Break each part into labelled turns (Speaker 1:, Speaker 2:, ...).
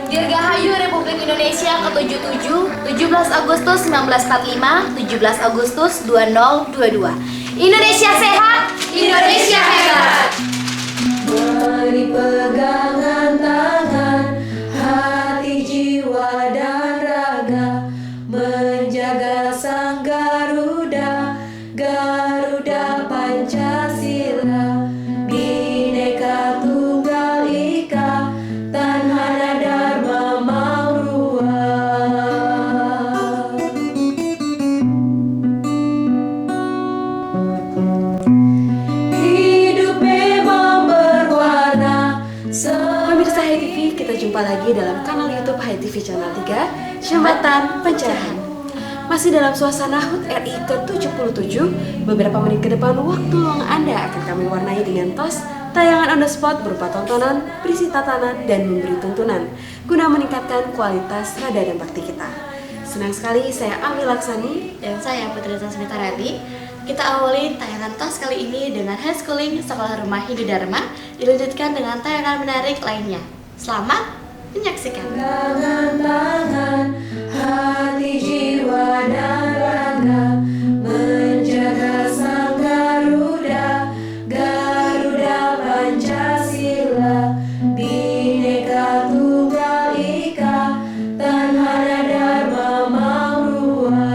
Speaker 1: Dirgahayu Republik Indonesia ke-77, 17 Agustus 1945, 17 Agustus 2022. Indonesia sehat, Indonesia hebat.
Speaker 2: Beri pegangan tangan, hati, jiwa, dan raga, menjaga sang Garuda, Garuda Pancasila, Bhinneka Tunggal Ika, Tanhana Dharma Maurua. Hidup memang berwarna.
Speaker 3: Pemirsa Hai TV, kita jumpa lagi dalam kanal YouTube Hai TV Channel 3, Jembatan Pencerahan. Masih dalam suasana HUT RI ke-77, beberapa menit ke depan waktu luang Anda akan kami warnai dengan tos tayangan on the spot berupa tontonan, berisi tatanan, dan memberi tuntunan guna meningkatkan kualitas rada dan bakti kita. Senang sekali, saya Ami Laksani
Speaker 1: Dan saya Putri Tasmita Radi. Kita awali tayangan tos kali ini dengan homeschooling Sekolah Rumah Hindu Dharma, dilanjutkan dengan tayangan menarik lainnya. Selamat menyaksikan.
Speaker 2: Tangan, hati, jiwa, dan raga, menjaga sang Garuda, Garuda Pancasila, Bhinneka Tunggal Ika, Tanhana Dharma Maurua.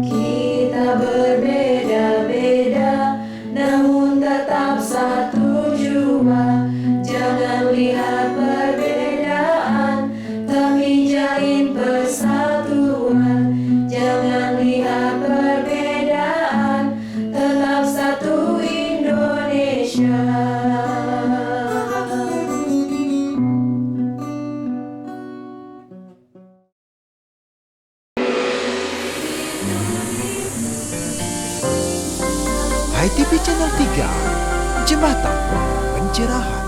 Speaker 2: Kita berbeda-beda, namun tetap satu jua. Jangan lihat perbedaan, tapi jalin persatuan. Jangan lihat perbedaan, tetap satu Indonesia.
Speaker 4: Hai TV Channel 3, Jembatan Pencerahan.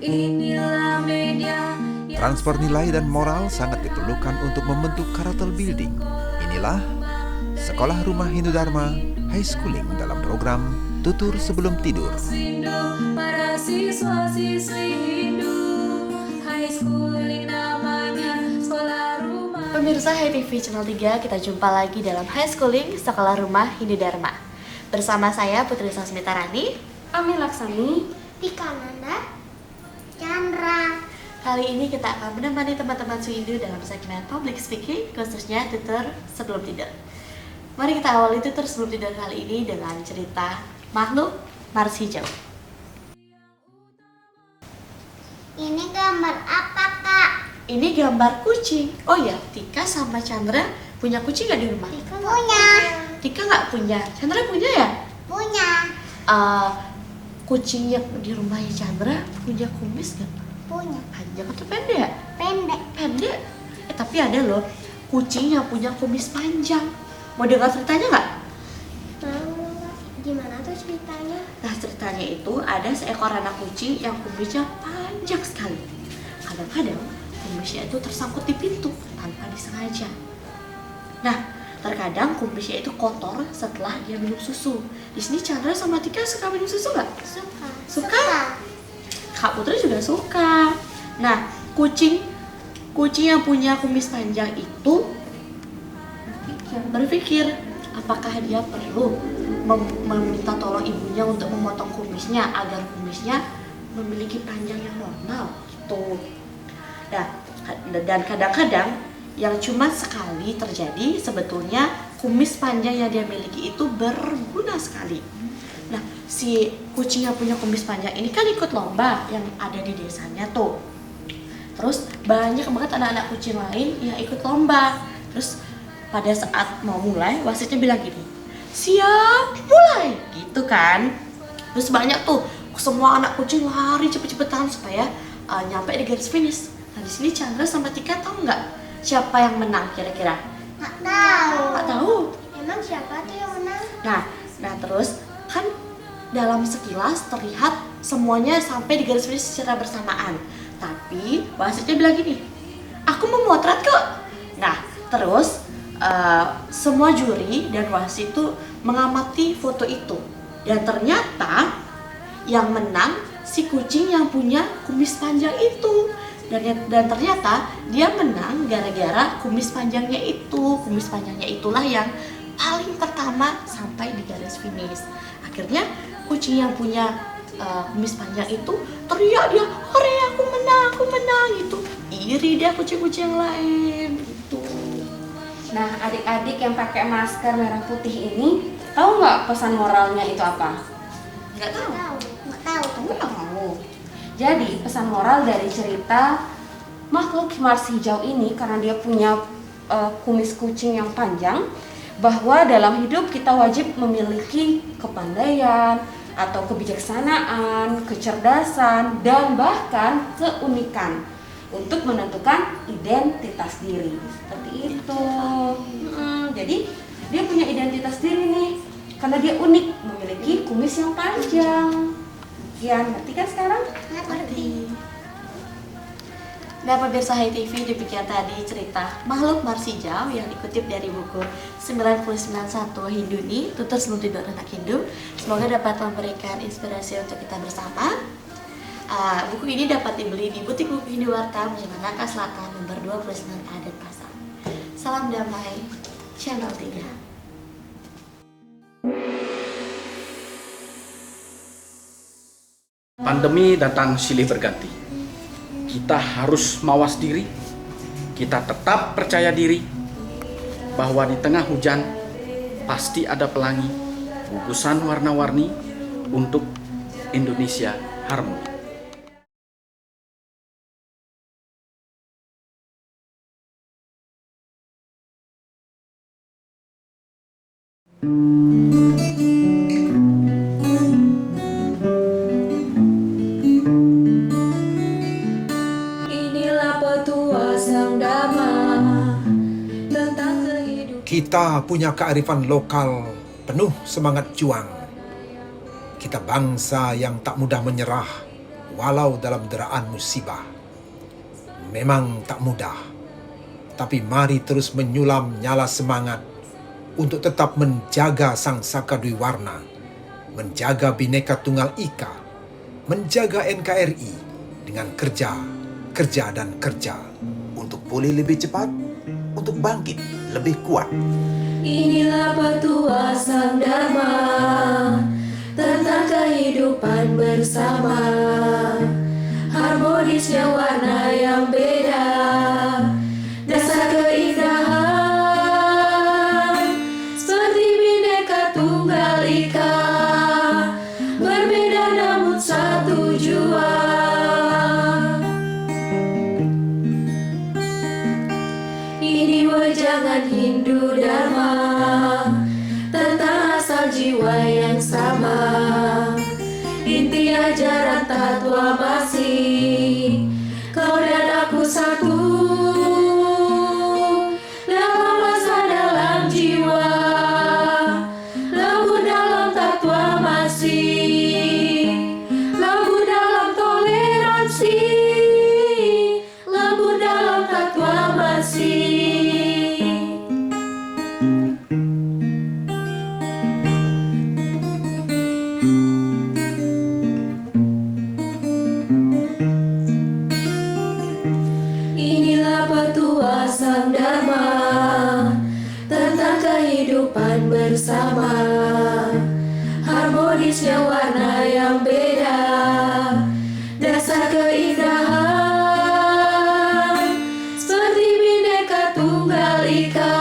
Speaker 2: Inilah media
Speaker 4: Transfer nilai dan moral sangat diperlukan untuk membentuk karakter building. Inilah Sekolah Rumah Hindu Dharma High Schooling dalam program Tutur Sebelum Tidur.
Speaker 2: Rindu para siswa-siswi Hindu, high schooling namanya sekolah rumah.
Speaker 1: Pemirsa Hai TV Channel 3, kita jumpa lagi dalam homeschooling Sekolah Rumah Hindu Dharma. Bersama saya Putri Tasmita Rani.
Speaker 3: Ami Laksani.
Speaker 5: Tika Nanda Chandra.
Speaker 1: Kali ini kita akan menemani teman-teman Suhindu dalam segmen public speaking, khususnya tutur sebelum tidur. Mari kita awali tutur sebelum tidur kali ini dengan cerita makhluk Mars Hijau.
Speaker 5: Ini gambar apa, Kak?
Speaker 1: Ini gambar kucing. Oh ya, Tika sama Chandra punya kucing nggak di rumah?
Speaker 5: Punya.
Speaker 1: Tika nggak punya, Chandra punya ya?
Speaker 5: Punya.
Speaker 1: Kucing yang di rumahnya Chandra punya kumis nggak?
Speaker 5: Punya.
Speaker 1: Panjang atau pendek?
Speaker 5: Pendek.
Speaker 1: Pendek. Tapi ada loh kucing yang punya kumis panjang. Mau dengar ceritanya nggak?
Speaker 5: Mau. Gimana tuh ceritanya?
Speaker 1: Nah, ceritanya itu ada seekor anak kucing yang kumisnya panjang sekali. Kadang-kadang kumisnya itu tersangkut di pintu tanpa disengaja. Nah, terkadang kumisnya itu kotor setelah dia minum susu. Di sini Chandra sama Tika suka minum susu nggak?
Speaker 5: Suka.
Speaker 1: Suka? Kak Putri juga suka. Nah, kucing yang punya kumis panjang itu berpikir apakah dia perlu meminta tolong ibunya untuk memotong kumisnya agar kumisnya memiliki panjang yang normal gitu. Nah, dan kadang-kadang yang cuma sekali terjadi, sebetulnya kumis panjang yang dia miliki itu berguna sekali. Nah, si kucing yang punya kumis panjang ini kan ikut lomba yang ada di desanya tuh. Terus banyak banget anak-anak kucing lain yang ikut lomba. Terus pada saat mau mulai, wasitnya bilang gini, siap, mulai, gitu kan. Terus banyak tuh, semua anak kucing lari cepet-cepetan supaya nyampe di garis finish. Nah, di sini Chandra sama Tika tahu nggak siapa yang menang kira-kira?
Speaker 5: Nggak tahu.
Speaker 1: Nggak tahu.
Speaker 5: Emang siapa tuh yang menang?
Speaker 1: Nah terus kan dalam sekilas terlihat semuanya sampai di garis finish secara bersamaan. Tapi wasitnya bilang gini, aku memotret kok. Nah, terus semua juri dan wasit itu mengamati foto itu. Dan ternyata yang menang si kucing yang punya kumis panjang itu. Dan ternyata dia menang gara-gara kumis panjangnya itu. Kumis panjangnya itulah yang paling pertama sampai di garis finish. Akhirnya kucing yang punya kumis panjang itu teriak dia, "Hore, aku menang," gitu. Iri dia kucing-kucing yang lain gitu.
Speaker 3: Nah, adik-adik yang pakai masker merah putih ini tahu nggak pesan moralnya itu apa?
Speaker 1: Nggak tahu.
Speaker 5: Nggak tahu.
Speaker 1: Kamu nggak tahu.
Speaker 3: Jadi pesan moral dari cerita makhluk Mars hijau ini, karena dia punya kumis kucing yang panjang, bahwa dalam hidup kita wajib memiliki kepandaian atau kebijaksanaan, kecerdasan, dan bahkan keunikan untuk menentukan identitas diri. Seperti itu. Jadi dia punya identitas diri nih, karena dia unik, memiliki kumis yang panjang. Kian, ngerti kan sekarang?
Speaker 1: Ngerti. Nah, pemirsa Hai TV, demikian tadi cerita makhluk Mars hijau yang dikutip dari buku 991 Hinduni, tutur sebelum tidur anak Hindu. Semoga dapat memberikan inspirasi untuk kita bersama. Buku ini dapat dibeli di butik buku Hinduwarta, Nangka Selatan, nomor 29A Denpasar. Salam damai, Channel 3.
Speaker 6: Pandemi datang silih berganti. Kita harus mawas diri. Kita tetap percaya diri bahwa di tengah hujan pasti ada pelangi, gugusan warna-warni untuk Indonesia harmoni.
Speaker 2: Inilah petua sang dhamma tentang kehidupan.
Speaker 7: Kita punya kearifan lokal penuh semangat juang. Kita bangsa yang tak mudah menyerah walau dalam deraan musibah. Memang tak mudah, tapi mari terus menyulam nyala semangat untuk tetap menjaga sang saka dwi warna, menjaga Bhinneka Tunggal Ika, menjaga NKRI dengan kerja dan kerja
Speaker 4: Untuk pulih lebih cepat, untuk bangkit lebih kuat.
Speaker 2: Inilah petua sang dharma tentang kehidupan bersama, harmonisnya warna yang beda, dasar keindahan seperti Bhinneka Tunggal Ika, berbeda namun satu jua. Ini wejangan Hindu Dharma tentang asal jiwa yang sama, inti ajaran tatwa masih kau dan aku satu, dalam rasa dalam jiwa, labu dalam tatwa masih, labu dalam toleransi, labu dalam tatwa masih. Inilah petua sang dharma tentang kehidupan bersama, harmonisnya warna yang beda, dasar keindahan seperti Bhinneka Tunggal Ika,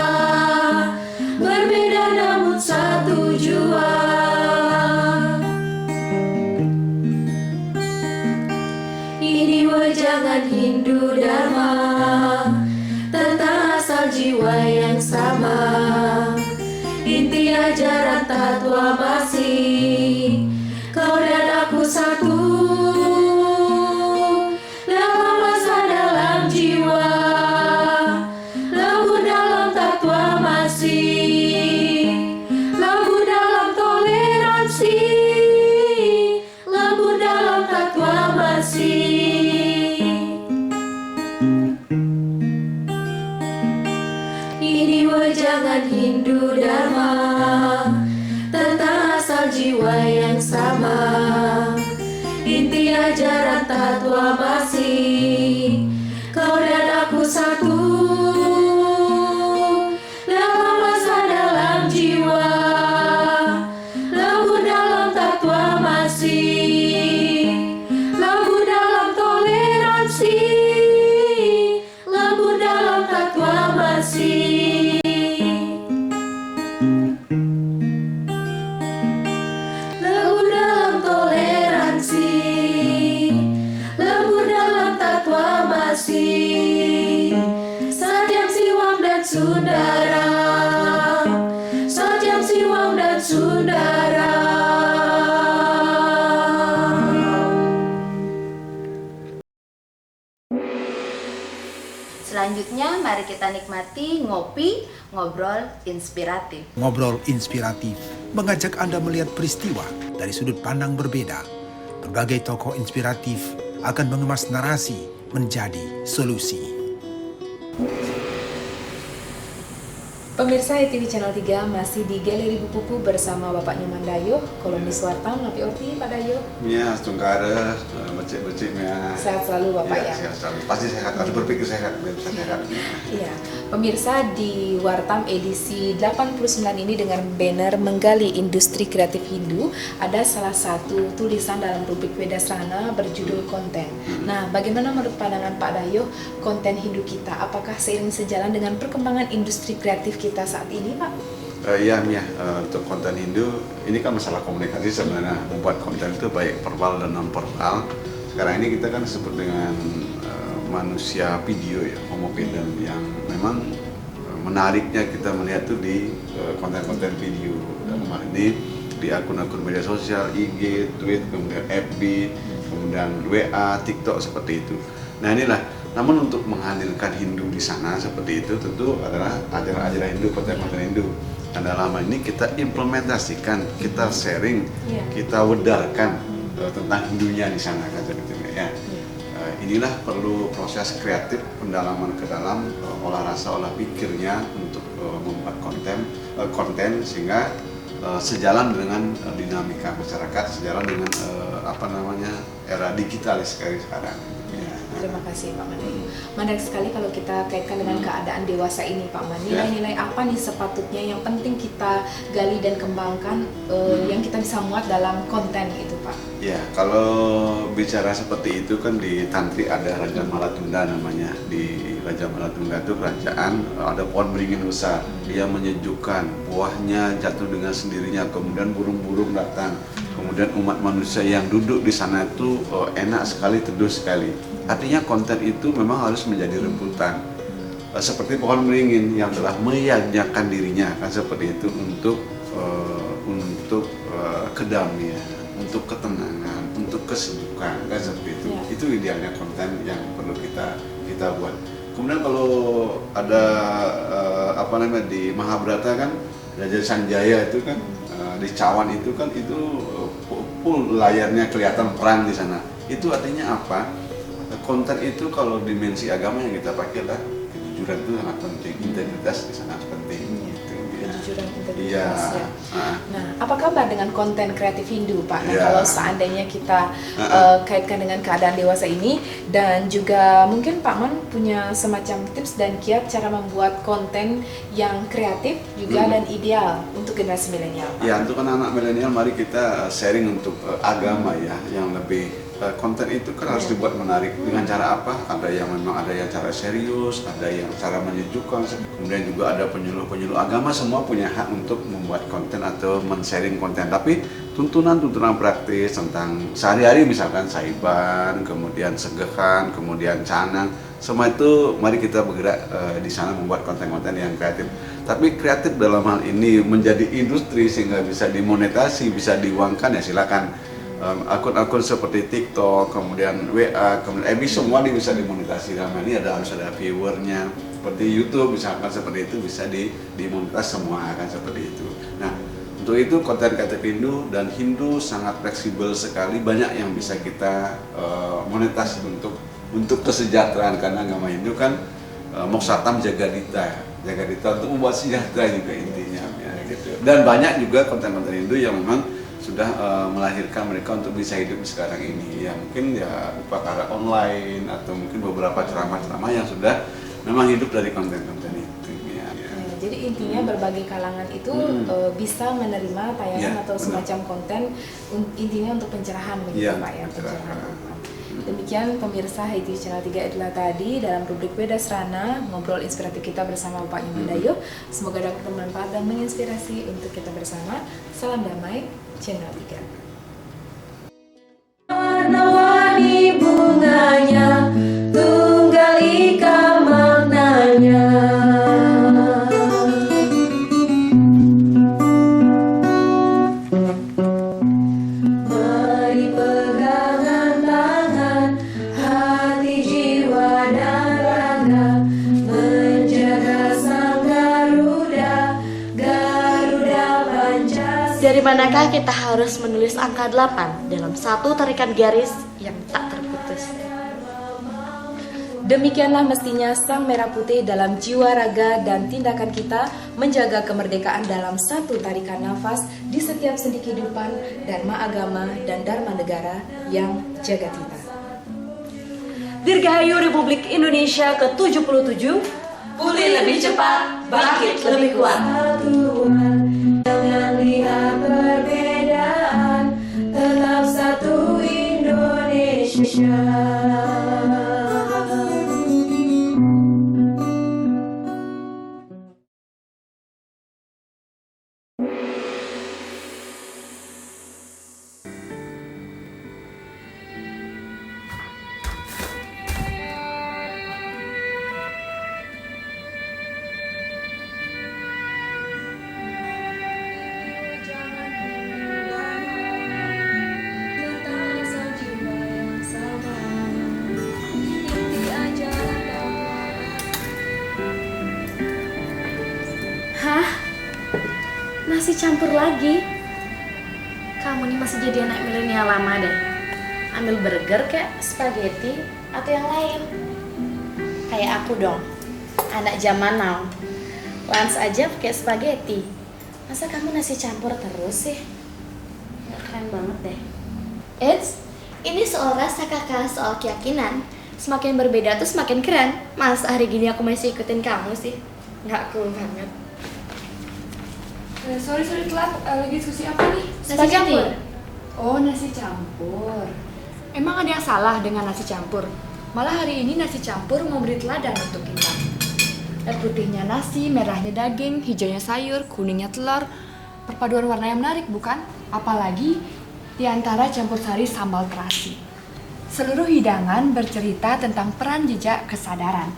Speaker 2: berbeda namun satu jua. Ini wejangan Hindu Dharma tentang asal jiwa yang sama, inti ajaran tatwa masih kau dan aku satu, dalam rasa dalam jiwa, labu dalam tatwa masih, labu dalam toleransi, labu dalam tatwa masih. jiwa yang sama. Inti ajaran tatwa masih kau dan aku satu. Dalam rasa, dalam jiwa, lembut dalam tatwa masih, lembut dalam toleransi, lembut dalam tatwa masih. Lembut dalam toleransi, lembut dalam tatwa masih. Satyam Siwam dan Sundara, Satyam Siwam dan Sundara.
Speaker 1: Selanjutnya mari kita nikmati ngopi ngobrol inspiratif.
Speaker 7: Ngobrol inspiratif mengajak Anda melihat peristiwa dari sudut pandang berbeda. Berbagai tokoh inspiratif akan mengemas narasi menjadi solusi.
Speaker 3: Pemirsa HTV Channel 3 masih di Galeri Bukuku bersama Bapak Nyoman Dayo, kolomnis Wartam, Lapi Orti, Pak Dayo.
Speaker 8: Ya, tungkara, becik-becik ya.
Speaker 3: Sehat selalu Bapak ya.
Speaker 8: Sehat selalu. Pasti sehat, harus berpikir sehat, biar bisa sehat.
Speaker 3: Iya, pemirsa di Wartam edisi 89 ini dengan banner menggali industri kreatif Hindu, ada salah satu tulisan dalam rubrik Wedasrana berjudul konten. Nah, bagaimana menurut pandangan Pak Dayo konten Hindu kita? Apakah seiring sejalan dengan perkembangan industri kreatif kita saat ini, Pak?
Speaker 8: Iya, Mia, untuk konten Hindu, ini kan masalah komunikasi sebenarnya. Membuat konten itu baik verbal dan non-verbal. Sekarang ini kita kan disebut dengan manusia video ya, homo film, yang memang menariknya kita melihat tuh di konten-konten video. Dalam hal ini di akun-akun media sosial, IG, Twitter, kemudian FB, kemudian WA, TikTok, seperti itu. Nah inilah, namun untuk menghadirkan Hindu di sana seperti itu tentu adalah ajaran-ajaran Hindu, konten-konten Hindu. Dan dalam hal ini kita implementasikan, kita sharing, kita wedarkan tentang Hindunya di sana kan sebetulnya ya. Inilah perlu proses kreatif pendalaman ke dalam olah rasa, olah pikirnya untuk membuat konten sehingga sejalan dengan dinamika masyarakat, sejalan dengan era digital sekarang.
Speaker 3: Terima kasih Pak Mani. Menarik sekali kalau kita kaitkan dengan keadaan dewasa ini Pak Mani. Nilai-nilai apa nih sepatutnya yang penting kita gali dan kembangkan yang kita bisa muat dalam konten itu Pak?
Speaker 8: Ya, kalau bicara seperti itu kan di Tantri ada Raja Malatunda namanya. Di Raja Malatunda itu kerajaan, ada pohon beringin besar. Dia menyejukkan, buahnya jatuh dengan sendirinya, kemudian burung-burung datang. Kemudian umat manusia yang duduk di sana itu enak sekali, teduh sekali. Artinya konten itu memang harus menjadi rebutan. Seperti pohon beringin yang telah meyajakan dirinya kan seperti itu untuk kedamaian, untuk ketenangan, untuk kesejukan kan seperti itu. Itu idealnya konten yang perlu kita buat. Kemudian kalau ada di Mahabharata kan Raja Sanjaya itu kan di Cawan itu kan itu full layarnya kelihatan perang di sana. Itu artinya apa? Konten itu kalau dimensi agama yang kita pakai lah, kejujuran itu sangat penting, integritas di sana penting.
Speaker 3: Kejujuran, integritas
Speaker 8: ya.
Speaker 3: Nah, apa kabar dengan konten kreatif Hindu Pak? Nah, kalau seandainya kita kaitkan dengan keadaan dewasa ini dan juga mungkin Pak Man punya semacam tips dan kiat cara membuat konten yang kreatif juga dan ideal untuk generasi milenial.
Speaker 8: Ya, untuk anak-anak milenial mari kita sharing untuk agama ya, yang lebih konten itu kan harus dibuat menarik. Dengan cara apa? Ada yang memang ada yang cara serius, ada yang cara menyejukkan, kemudian juga ada penyuluh-penyuluh agama, semua punya hak untuk membuat konten atau men-sharing konten. Tapi tuntunan-tuntunan praktis tentang sehari-hari misalkan saiban, kemudian segehan, kemudian canang, semua itu mari kita bergerak di sana membuat konten-konten yang kreatif. Tapi kreatif dalam hal ini menjadi industri sehingga bisa dimonetasi, bisa diuangkan ya silakan. Akun-akun seperti TikTok, kemudian WA, kemudian FB semua bisa dimonetasi. Dalam ini harus ada viewernya. Seperti YouTube misalkan seperti itu bisa dimonetasi semua kan seperti itu. Nah, untuk itu konten kreatif Hindu dan Hindu sangat fleksibel sekali, banyak yang bisa kita monetasi untuk kesejahteraan, karena agama Hindu kan moksatam jagadita untuk membuat sejahtera juga intinya ya, gitu. Dan banyak juga konten-konten Hindu yang memang sudah melahirkan mereka untuk bisa hidup sekarang ini. Ya mungkin ya upacara online atau mungkin beberapa ceramah-ceramah yang sudah memang hidup dari konten-konten itu. Ya.
Speaker 9: Jadi intinya berbagai kalangan itu bisa menerima tayangan atau semacam konten intinya untuk pencerahan begitu Pak ya, pencerahan. Demikian pemirsa HiTV Channel 3 itulah tadi dalam rubrik Beda Serana ngobrol inspiratif kita bersama Bapak Nyomandayo. Semoga dapat bermanfaat dan menginspirasi untuk kita bersama. Salam damai Channel 3.
Speaker 2: Warna-warni bunganya, tunggal ika maknanya. Mari pegangan tangan, hati, jiwa, dan raga, menjaga sang Garuda, Garuda Pancasila.
Speaker 1: Dari manakah kita harus menulis angka 8 dalam satu tarikan garis yang tak terputus?
Speaker 9: Demikianlah mestinya sang merah putih dalam jiwa, raga, dan tindakan kita menjaga kemerdekaan dalam satu tarikan nafas di setiap sendi kehidupan, dharma agama dan dharma negara yang jaga kita.
Speaker 3: Dirgahayu Republik Indonesia ke-77, pulih lebih cepat, bangkit lebih kuat.
Speaker 2: Tuhan, jangan lihat perbedaan, tetap satu Indonesia.
Speaker 3: Hah? Nasi campur lagi?
Speaker 10: Kamu nih masih jadi anak milenial lama deh. Ambil burger kayak spaghetti atau yang lain. Kayak aku dong, anak zaman now. Lunch aja pakai spaghetti. Masa kamu nasi campur terus sih? Nggak keren banget deh.
Speaker 5: Eits, ini soal rasa kakak, soal keyakinan. Semakin berbeda tuh semakin keren. Mas, hari gini aku masih ikutin kamu sih. Nggak cool banget.
Speaker 9: Sorry telat, lagi diskusi apa nih?
Speaker 5: Nasi campur.
Speaker 9: Oh, nasi campur. Emang ada yang salah dengan nasi campur? Malah hari ini nasi campur memberi teladan untuk kita. Air putihnya nasi, merahnya daging, hijaunya sayur, kuningnya telur. Perpaduan warna yang menarik, bukan? Apalagi di antara campur sari sambal terasi. Seluruh hidangan bercerita tentang peran jejak kesadaran.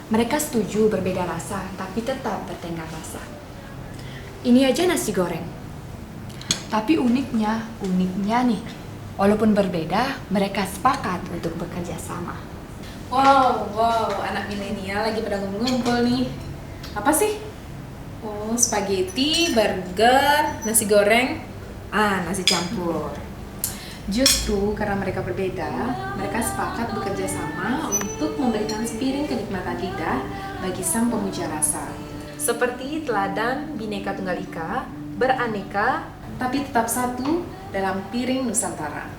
Speaker 9: Mereka setuju berbeda rasa, tapi tetap bertengkar rasa. Ini aja nasi goreng. Tapi uniknya nih, walaupun berbeda, mereka sepakat untuk bekerja sama. Wow, anak milenial lagi pada ngumpul-ngumpul nih. Apa sih? Oh, spaghetti, burger, nasi goreng, nasi campur. Justru karena mereka berbeda, mereka sepakat bekerja sama untuk memberikan sepiring kenikmatan lidah bagi sang pemuja rasa. Seperti teladan Bhinneka Tunggal Ika, beraneka tapi tetap satu dalam piring Nusantara.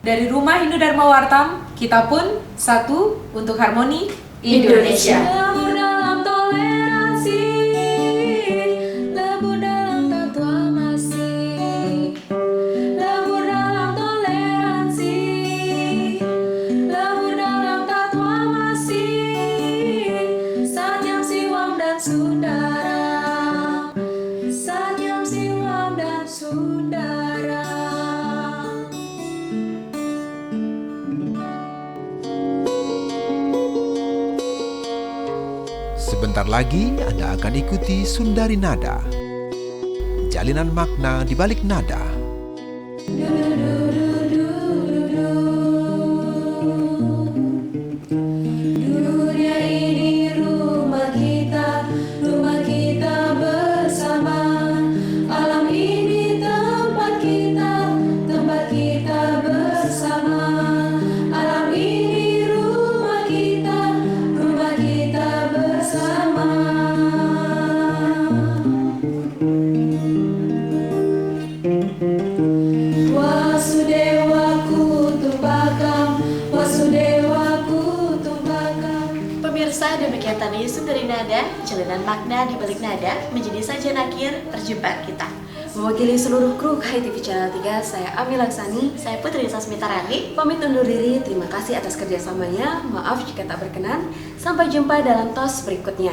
Speaker 9: Dari Rumah Hindu Dharma Wartam, kita pun satu untuk harmoni Indonesia.
Speaker 2: Lebur dalam toleransi, lebur dalam takwamasi, lebur dalam toleransi, lebur dalam takwamasi, Satyam Siwam dan Sundara, Satyam Siwam dan Sundara.
Speaker 4: Sebentar lagi Anda akan ikuti Sundari Nada. Jalinan makna di balik nada.
Speaker 2: Dunia ini rumah kita bersama. Alam ini tempat kita bersama. Alam ini rumah kita bersama.
Speaker 1: Kegiatan Yusuf dari nada, jalanan makna di balik nada, menjadi sajian akhir perjumpaan kita.
Speaker 3: Mewakili seluruh kru Hai TV Channel 3, saya Ami Laksani.
Speaker 1: Saya Putri Sasmita Rani.
Speaker 3: Pamit undur diri, terima kasih atas kerjasamanya. Maaf jika tak berkenan. Sampai jumpa dalam tos berikutnya.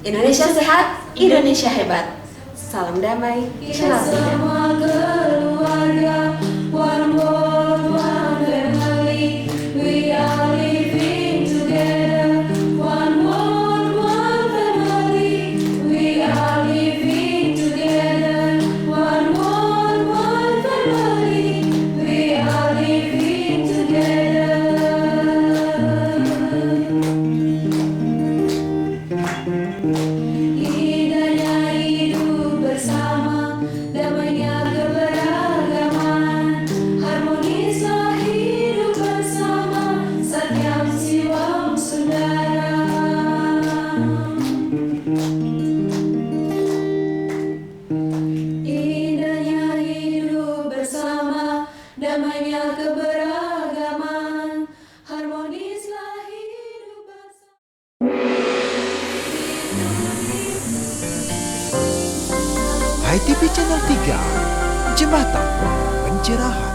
Speaker 3: Indonesia sehat, Indonesia hebat. Salam damai,
Speaker 2: Kita
Speaker 3: Channel 3.
Speaker 2: semua keluarga, one world, one family. We are living together, one world, one family. We are living together, one world, one family. We are living together. Indahnya hidup bersama, damainya keberagaman, harmonislah hidup bersama, Satyam Siwam Sundara. Indahnya hidup bersama, damainya keberagaman, harmonislah hidup bersama.
Speaker 4: Hai TV Channel 3, Jembatan Pencerahan.